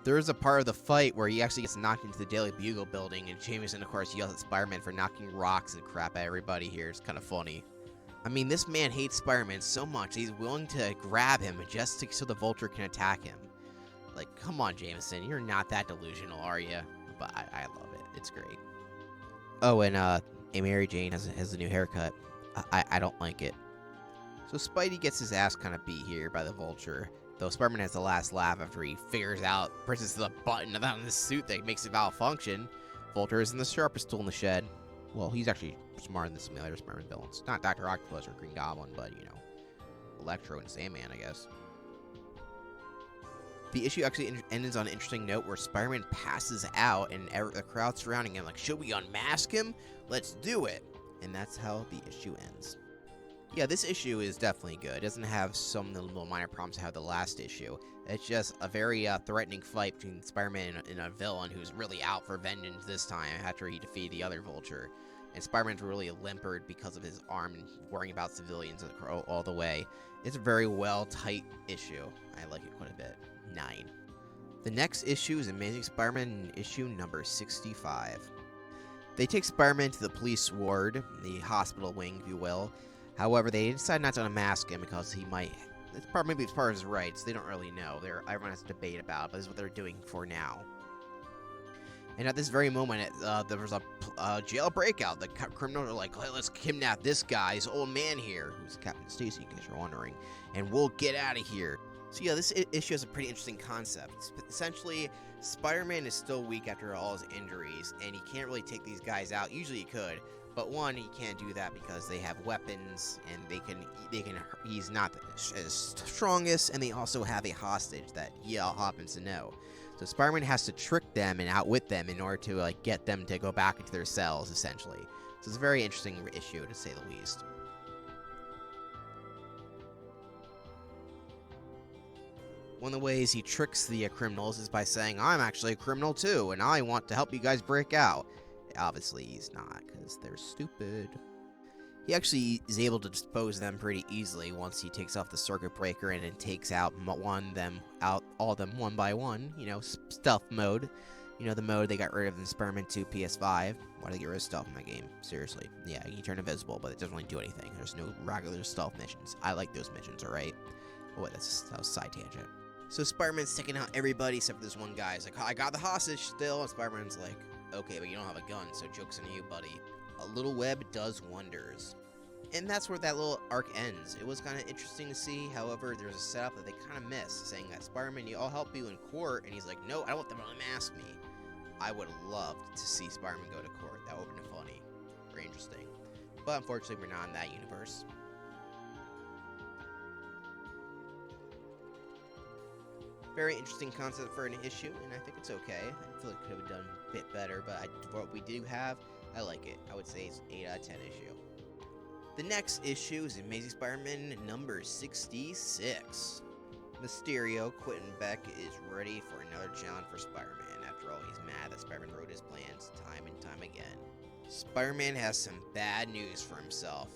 There is a part of the fight where he actually gets knocked into the Daily Bugle building, and Jameson, of course, yells at Spider-Man for knocking rocks and crap at everybody here. It's kind of funny. I mean, this man hates Spider-Man so much, he's willing to grab him just so the Vulture can attack him. Like, come on, Jameson, you're not that delusional, are you? But I love it. It's great. Oh, and Mary Jane has a new haircut. I don't like it. So Spidey gets his ass kind of beat here by the Vulture, though Spider-Man has the last laugh after he presses the button on the suit that makes it malfunction. Vulture isn't the sharpest tool in the shed. Well, he's actually smarter than some of the other Spider-Man villains. Not Dr. Octopus or Green Goblin, but, you know, Electro and Sandman, I guess. The issue actually ends on an interesting note where Spider-Man passes out and the crowd surrounding him like, should we unmask him? Let's do it. And that's how the issue ends. Yeah, this issue is definitely good. It doesn't have some little minor problems that have the last issue. It's just a very threatening fight between Spider-Man and a villain who's really out for vengeance this time after he defeated the other Vulture. And Spider-Man's really limpered because of his arm and worrying about civilians all the way. It's a very well tight issue. I like it quite a bit. 9. The next issue is Amazing Spider-Man issue number 65. They take Spider-Man to the police ward, the hospital wing, if you will. However, they decide not to unmask him because maybe it's part of his rights. They don't really know. Everyone has to debate about it, but this is what they're doing for now. And at this very moment, there was a jail breakout. The criminals are like, hey, let's kidnap this guy, this old man here, who's Captain Stacy, in case you're wondering, and we'll get out of here. So yeah, this issue has a pretty interesting concept. Essentially, Spider-Man is still weak after all his injuries, and he can't really take these guys out. Usually he could, but one, he can't do that because they have weapons, and he's not as strongest, and they also have a hostage that he happens to know. So Spider-Man has to trick them and outwit them in order to get them to go back into their cells, essentially. So it's a very interesting issue, to say the least. One of the ways he tricks the criminals is by saying, I'm actually a criminal too, and I want to help you guys break out. Obviously, he's not, because they're stupid. He actually is able to dispose of them pretty easily once he takes off the circuit breaker and then takes out all of them one by one. You know, stealth mode. You know, the mode they got rid of in Spider-Man 2 PS5. Why did they get rid of stealth in that game? Seriously. Yeah, you turn invisible, but it doesn't really do anything. There's no regular stealth missions. I like those missions, alright? Oh, wait, that was a side tangent. So Spider-Man's taking out everybody except for this one guy. He's like, I got the hostage still. And Spider-Man's like, okay, but you don't have a gun, so joke's on you, buddy. A little web does wonders. And that's where that little arc ends. It was kind of interesting to see. However, there's a setup that they kind of missed, saying that Spider-Man, I'll help you in court. And he's like, no, I don't want them to unmask me. I would have loved to see Spider-Man go to court. That would have been funny. Very interesting. But unfortunately, we're not in that universe. Very interesting concept for an issue, and I think it's okay. I feel like it could have been done a bit better, but for what we do have, I like it. I would say it's 8 out of 10 issue. The next issue is Amazing Spider-Man number 66. Mysterio, Quentin Beck, is ready for another challenge for Spider-Man. After all, he's mad that Spider-Man wrote his plans time and time again. Spider-Man has some bad news for himself.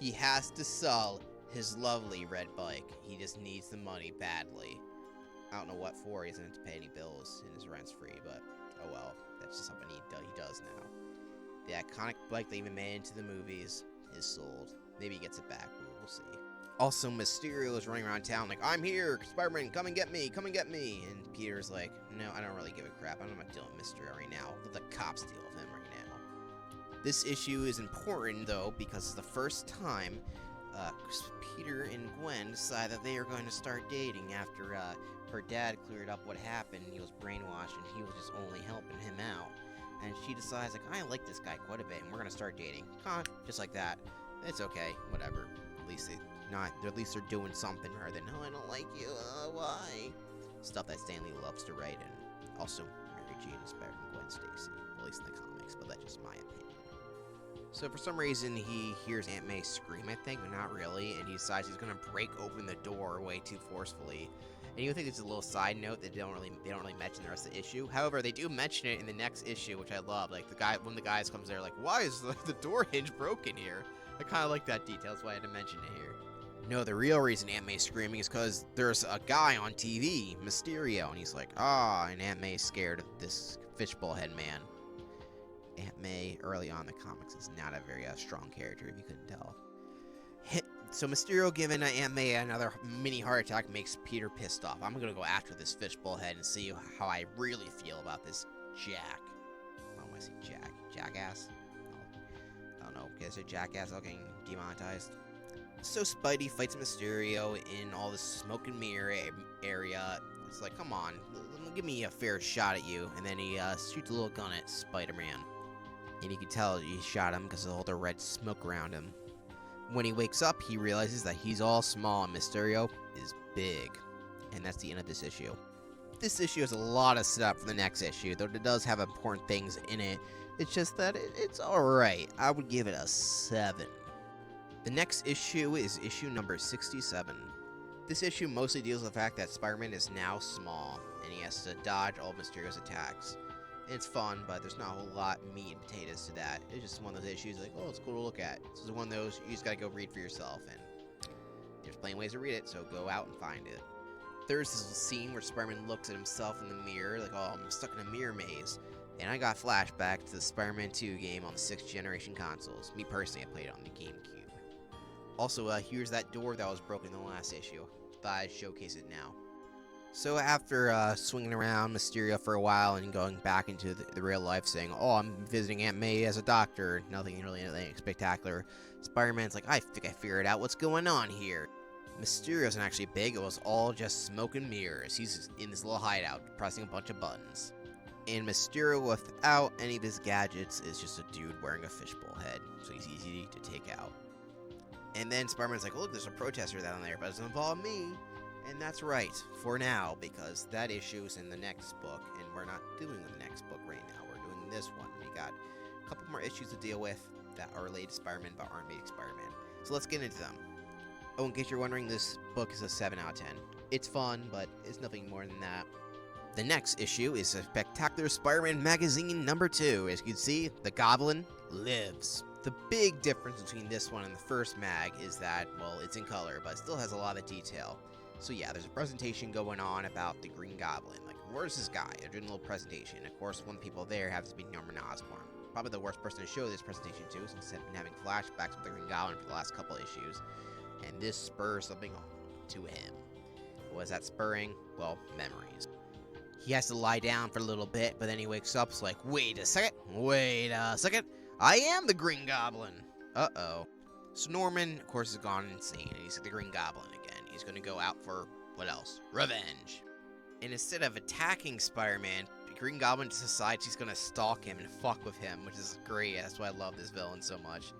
He has to sell his lovely red bike. He just needs the money badly. I don't know what for. He doesn't have to pay any bills and his rent's free, but oh well. That's just something he does now. The iconic bike that even made it into the movies is sold. Maybe he gets it back, but we'll see. Also, Mysterio is running around town like, I'm here, Spider-Man, come and get me, come and get me. And Peter's like, no, I don't really give a crap. I'm not dealing with Mysterio right now. Let the cops deal with him right now. This issue is important, though, because it's the first time Peter and Gwen decide that they are going to start dating after her dad cleared up what happened. He was brainwashed and he was just only helping him out. And she decides, like, I like this guy quite a bit and we're going to start dating. Just like that. It's okay, whatever. At least they're doing something rather than, oh, I don't like you, why? Stuff that Stanley loves to write, and also Mary Jane is better than Gwen Stacy, at least in the comics, but that's just my opinion. So for some reason, he hears Aunt May scream, I think, but not really, and he decides he's gonna break open the door way too forcefully. And you would think it's a little side note that they don't really mention the rest of the issue. However, they do mention it in the next issue, which I love. Like one of the guys comes there, like, why is the door hinge broken here? I kind of like that detail, that's why I had to mention it here. No, the real reason Aunt May's screaming is because there's a guy on TV, Mysterio, and he's like, and Aunt May's scared of this fishbowl head man. Aunt May, early on in the comics, is not a very strong character, if you couldn't tell. So Mysterio giving Aunt May another mini heart attack makes Peter pissed off. I'm gonna go after this fishbowl head and see how I really feel about this Jack. Why do I say Jack? Jackass? I don't know. Is it Jackass all getting demonetized? So Spidey fights Mysterio in all this smoke and mirror area. It's like, come on, give me a fair shot at you. And then he shoots a little gun at Spider-Man. And you can tell he shot him because of all the red smoke around him. When he wakes up, he realizes that he's all small and Mysterio is big. And that's the end of this issue. This issue has a lot of setup for the next issue, though it does have important things in it. It's just that it's alright. I would give it a 7. The next issue is issue number 67. This issue mostly deals with the fact that Spider-Man is now small, and he has to dodge all Mysterio's attacks. It's fun, but there's not a whole lot of meat and potatoes to that. It's just one of those issues like, oh, it's cool to look at. This is one of those you just gotta go read for yourself, and there's plenty of ways to read it, so go out and find it. There's this scene where Spider-Man looks at himself in the mirror, like, oh, I'm stuck in a mirror maze. And I got flashback to the Spider-Man 2 game on the 6th generation consoles. Me personally, I played it on the GameCube. Also, here's that door that was broken in the last issue. Thought I'd showcase it now. So after swinging around Mysterio for a while and going back into the real life saying, oh, I'm visiting Aunt May as a doctor, nothing spectacular, Spider-Man's like, I think I figured out what's going on here. Mysterio isn't actually big, it was all just smoke and mirrors. He's just in this little hideout, pressing a bunch of buttons. And Mysterio, without any of his gadgets, is just a dude wearing a fishbowl head, so he's easy to take out. And then Spider-Man's like, look, there's a protester down there, but it doesn't involve me. And that's right, for now, because that issue is in the next book, and we're not doing the next book right now. We're doing this one. We got a couple more issues to deal with that are related to Spider-Man, but aren't made Spider-Man. So let's get into them. Oh, in case you're wondering, this book is a 7 out of 10. It's fun, but it's nothing more than that. The next issue is a Spectacular Spider-Man magazine number 2. As you can see, the Goblin lives. The big difference between this one and the first mag is that, well, it's in color, but it still has a lot of detail. So yeah, there's a presentation going on about the Green Goblin. Like, where's this guy? They're doing a little presentation. Of course, one of the people there happens to be Norman Osborn. Probably the worst person to show this presentation to, since he's been having flashbacks with the Green Goblin for the last couple issues. And this spurs something to him. What is that spurring? Well, memories. He has to lie down for a little bit, but then he wakes up, it's like, wait a second, I am the Green Goblin! Uh-oh. So Norman, of course, has gone insane, and he's the Green Goblin again. He's gonna go out for, what else? Revenge! And instead of attacking Spider-Man, the Green Goblin decides he's gonna stalk him and fuck with him, which is great. That's why I love this villain so much.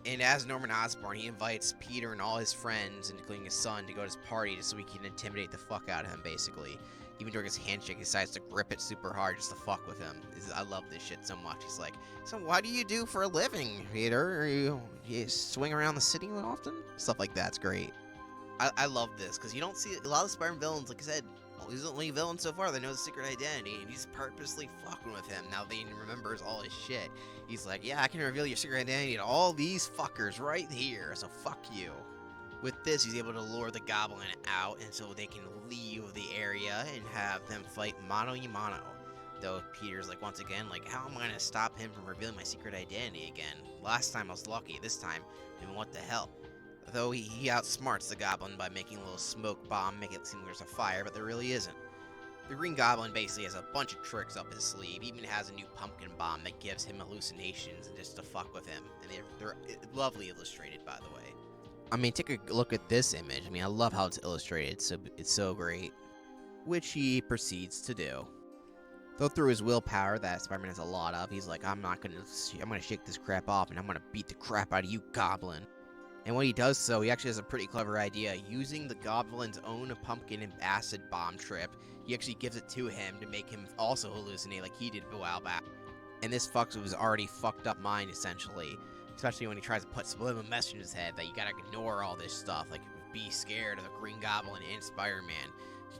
And as Norman Osborn, he invites Peter and all his friends, including his son, to go to his party just so he can intimidate the fuck out of him, basically. Even during his handshake, he decides to grip it super hard just to fuck with him. I love this shit so much. He's like, so what do you do for a living, Peter? You swing around the city often? Stuff like that's great. I love this, because you don't see a lot of Spider-Man villains, like I said, well, he's the only villain so far that knows his secret identity, and he's purposely fucking with him now that he remembers all his shit. He's like, yeah, I can reveal your secret identity to all these fuckers right here, so fuck you. With this, he's able to lure the Goblin out, and so they can leave the area and have them fight mano a mano. Though Peter's like, once again, like, how am I gonna stop him from revealing my secret identity again? Last time I was lucky, this time, I mean, what the hell? Though he outsmarts the Goblin by making a little smoke bomb, make it seem there's a fire, but there really isn't. The Green Goblin basically has a bunch of tricks up his sleeve, even has a new pumpkin bomb that gives him hallucinations and just to fuck with him. And they're lovely illustrated, by the way. I mean, take a look at this image. I mean, I love how it's illustrated, it's so great. Which he proceeds to do. Though through his willpower that Spider-Man has a lot of, he's like, I'm gonna shake this crap off and I'm gonna beat the crap out of you, Goblin. And when he does so, he actually has a pretty clever idea. Using the Goblin's own pumpkin and acid bomb trip, he actually gives it to him to make him also hallucinate like he did a while back. And this fucks with his already fucked up mind, essentially. Especially when he tries to put subliminal message in his head that you gotta ignore all this stuff, like be scared of the Green Goblin and Spider-Man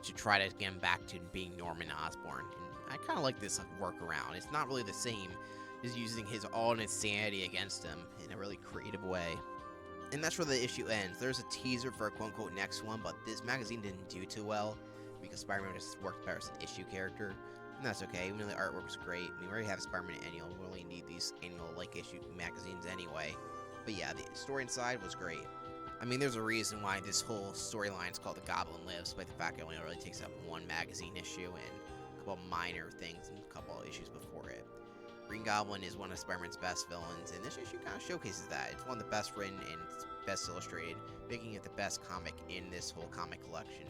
to try to get him back to being Norman Osborn. And I kind of like this workaround. It's not really the same as using his own insanity against him in a really creative way. And that's where the issue ends. There's a teaser for a quote-unquote next one, but this magazine didn't do too well because Spider-Man just worked better as an issue character. And that's okay, even though the artwork was great. I mean, we already have a Spider-Man annual. We really need these annual, like, issue magazines anyway. But yeah, the story inside was great. I mean, there's a reason why this whole storyline is called The Goblin Lives, despite the fact it only really takes up one magazine issue and a couple minor things and a couple of issues before it. Green Goblin is one of Spider-Man's best villains, and this issue kind of showcases that. It's one of the best written and best illustrated, making it the best comic in this whole comic collection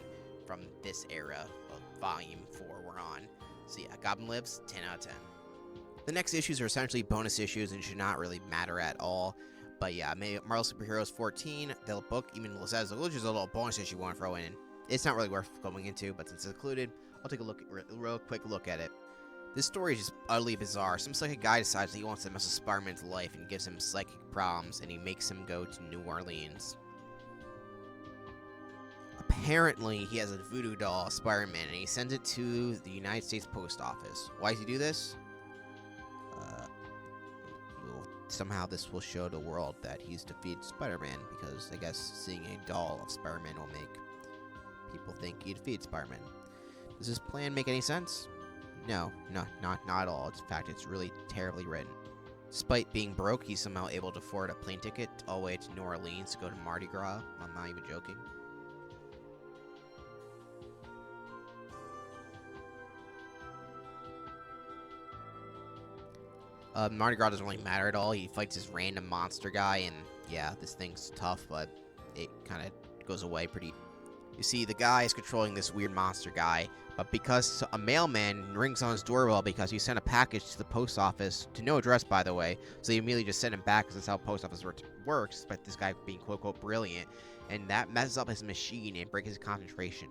from this era of Volume 4 we're on. So yeah, Goblin Lives, 10 out of 10. The next issues are essentially bonus issues and should not really matter at all. But yeah, Marvel Superheroes 14, the book even says, which is a little bonus issue you want to throw in. It's not really worth going into, but since it's included, I'll take a real quick look at it. This story is just utterly bizarre. Some psychic guy decides that he wants to mess with Spider-Man's life and gives him psychic problems, and he makes him go to New Orleans. Apparently, he has a voodoo doll of Spider-Man, and he sends it to the United States Post Office. Why does he do this? Somehow this will show the world that he's defeated Spider-Man, because I guess seeing a doll of Spider-Man will make people think he defeated Spider-Man. Does this plan make any sense? No, not at all. In fact, it's really terribly written. Despite being broke, he's somehow able to afford a plane ticket all the way to New Orleans to go to Mardi Gras. I'm not even joking. Mardi Gras doesn't really matter at all. He fights this random monster guy, and yeah, this thing's tough, but it kind of goes away pretty. You see, the guy is controlling this weird monster guy, but because a mailman rings on his doorbell because he sent a package to the post office, to no address, by the way, so he immediately just sent him back because that's how post office works, but this guy being quote-unquote brilliant, and that messes up his machine and breaks his concentration.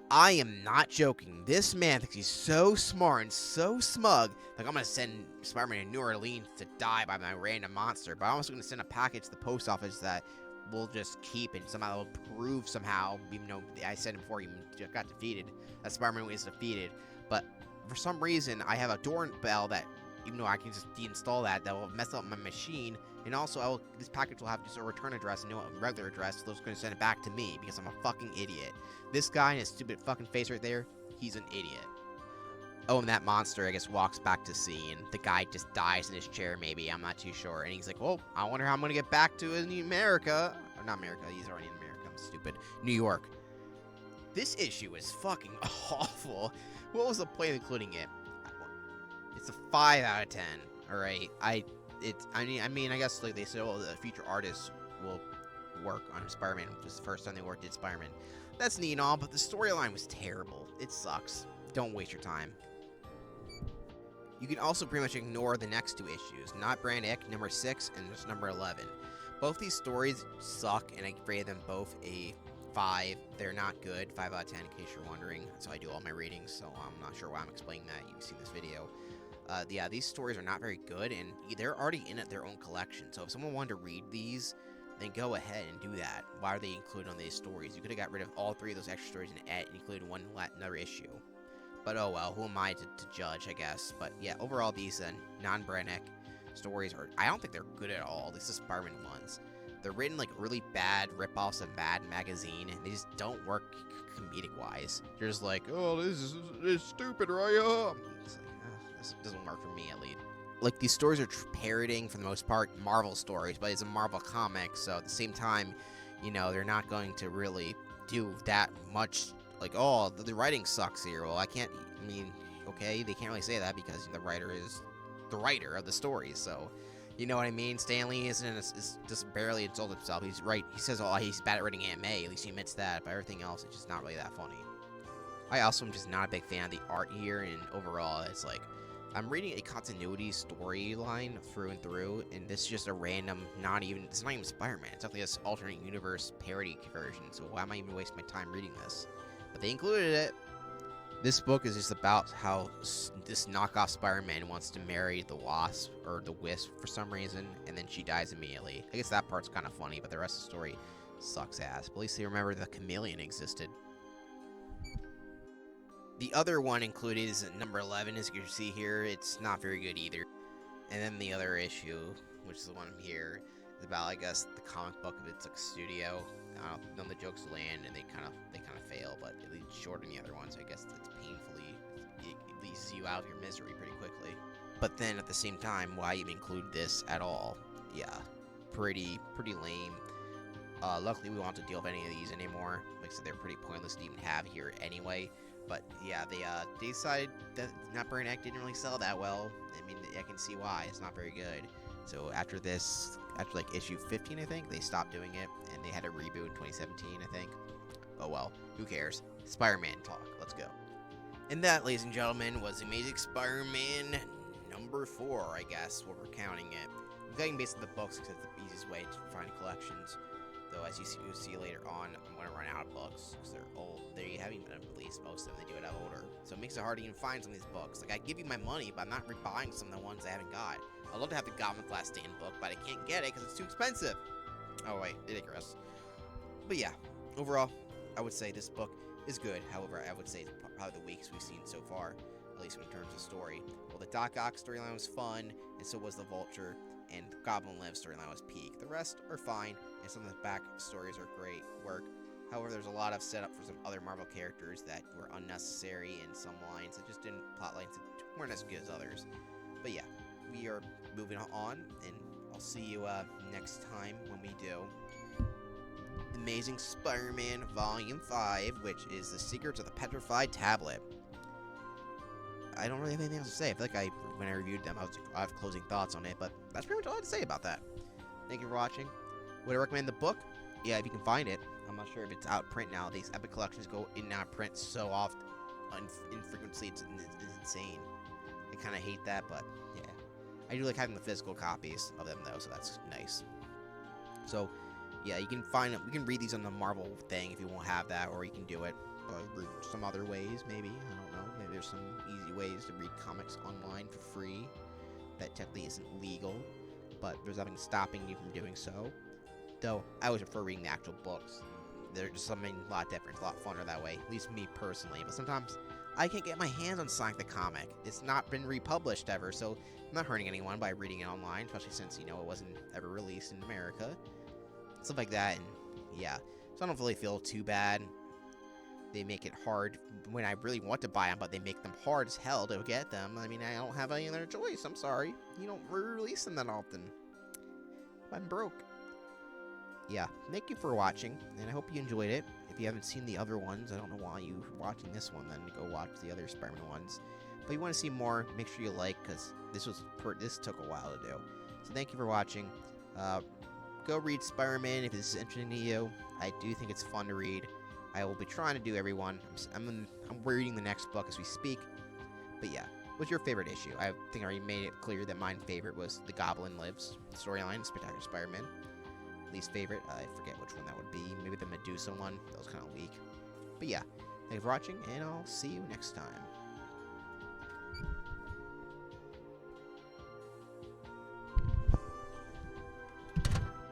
I am not joking. This man thinks he's so smart and so smug. Like, I'm going to send Spider-Man to New Orleans to die by my random monster. But I'm also going to send a package to the post office that we'll just keep and somehow will prove somehow, even though I said it before he got defeated, that Spider-Man was defeated. But for some reason, I have a doorbell that, even though I can just deinstall that will mess up my machine. And also, this package will have just a return address and no regular address, so they're going to send it back to me because I'm a fucking idiot. This guy and his stupid fucking face right there, he's an idiot. Oh, and that monster, I guess, walks back to sea, and the guy just dies in his chair, maybe. I'm not too sure. And he's like, well, I wonder how I'm going to get back to America. Or not America, he's already in America. I'm stupid. New York. This issue is fucking awful. What was the point of including it? It's a 5 out of 10. Alright, I mean, I guess like they said, oh, the future artists will work on Spider-Man. It was the first time they did Spider-Man. That's neat and all, but the storyline was terrible. It sucks. Don't waste your time. You can also pretty much ignore the next 2 issues, Not Brand Ick, number 6, and just number 11. Both these stories suck, and I rate them both a 5. They're not good, 5 out of 10 in case you're wondering. That's how I do all my ratings, so I'm not sure why I'm explaining that. You've seen this video. Yeah, these stories are not very good, and they're already in their own collection. So if someone wanted to read these, then go ahead and do that. Why are they included on these stories? You could have got rid of all 3 of those extra stories and included another issue. But oh well, who am I to judge, I guess. But yeah, overall, these non-Brannick stories I don't think they're good at all. These are Spider-Man ones. They're written like really bad rip-offs of Mad Magazine, and they just don't work comedic-wise. You're just like, oh, this is stupid, right? This doesn't work for me, at least. Like, these stories are parroting, for the most part, Marvel stories, but it's a Marvel comic, so at the same time, you know, they're not going to really do that much. Like, oh, the writing sucks here. Well, okay, they can't really say that because the writer is the writer of the stories, so, you know what I mean? Stan Lee is just barely insulted himself. He's right. He says, oh, he's bad at writing Aunt May. At least he admits that, but everything else is just not really that funny. I also am just not a big fan of the art here, and overall, it's like, I'm reading a continuity storyline through and through, and this is just a random, it's not even Spider-Man. It's definitely this alternate universe parody version, so why am I even wasting my time reading this? But they included it. This book is just about how this knockoff Spider-Man wants to marry the Wasp, or the Wisp for some reason, and then she dies immediately. I guess that part's kind of funny, but the rest of the story sucks ass. But at least they remember the Chameleon existed. The other one included is number 11, as you can see here. It's not very good either. And then the other issue, which is the one here, is about, I guess, the comic book of its like studio. None of the jokes land, and they kind of fail, but it leads shorter than the other one. So I guess it's painfully, it leaves you out of your misery pretty quickly. But then at the same time, why even include this at all? Yeah, pretty lame. Luckily, we won't have to deal with any of these anymore. Like I said, they're pretty pointless to even have here anyway. But yeah, they decided that Not Brand Ick didn't really sell that well. I mean, I can see why. It's not very good. So after like issue 15, I think, they stopped doing it, and they had a reboot in 2017, I think. Oh well, who cares? Spider-Man talk. Let's go. And that, ladies and gentlemen, was Amazing Spider-Man number 4, I guess, what we're counting it. I'm getting based on the books because it's the easiest way to find collections. Though, as you'll see later on, I'm going to run out of books because they're old. They haven't even released most of them. They do it out older. So it makes it hard to even find some of these books. Like, I give you my money, but I'm not rebuying some of the ones I haven't got. I'd love to have the Goblin Class Stand book, but I can't get it because it's too expensive. Oh, wait. I digress. But yeah, overall, I would say this book is good. However, I would say it's probably the weakest we've seen so far, at least in terms of story. Well, the Doc Ock storyline was fun, and so was the Vulture, and the Goblin Live storyline was peak. The rest are fine, and some of the back stories are great work. However, there's a lot of setup for some other Marvel characters that were unnecessary, and some lines that just didn't, plot lines that weren't as good as others. But yeah, we are moving on, and I'll see you next time when we do Amazing Spider-Man Volume 5, which is The Secrets of the Petrified Tablet. I don't really have anything else to say. I feel like when I reviewed them, I have closing thoughts on it, but that's pretty much all I have to say about that. Thank you for watching. Would I recommend the book? Yeah, if you can find it. I'm not sure if it's out of print now. These epic collections go in and out of print so often, infrequently, it's insane. I kind of hate that, but yeah. I do like having the physical copies of them, though, so that's nice. So, yeah, you can find it. You can read these on the Marvel thing if you won't have that, or you can do it some other ways, maybe. I don't know. Maybe there's some easy ways to read comics online for free that technically isn't legal, but there's nothing stopping you from doing so. Though, I always prefer reading the actual books. They're just something a lot different, a lot funner that way, at least me personally. But sometimes I can't get my hands on Sonic the Comic. It's not been republished ever, so I'm not hurting anyone by reading it online, especially since, you know, it wasn't ever released in America. Stuff like that, and yeah. So I don't really feel too bad. They make it hard when I really want to buy them, but they make them hard as hell to get them. I mean, I don't have any other choice. I'm sorry. You don't re-release them that often. I'm broke. Yeah, thank you for watching, and I hope you enjoyed it. If you haven't seen the other ones, I don't know why you're watching this one, then go watch the other Spider-Man ones. But if you want to see more, make sure you like, because this took a while to do. So thank you for watching. Go read Spider-Man if this is interesting to you. I do think it's fun to read. I will be trying to do every one. I'm reading the next book as we speak. But yeah, What's your favorite issue? I think I already made it clear that my favorite was the Goblin Lives storyline, Spectacular Spider-Man. Least favorite, I forget which one that would be. Maybe the Medusa one. That was kind of weak. But yeah, thank you for watching, and I'll see you next time.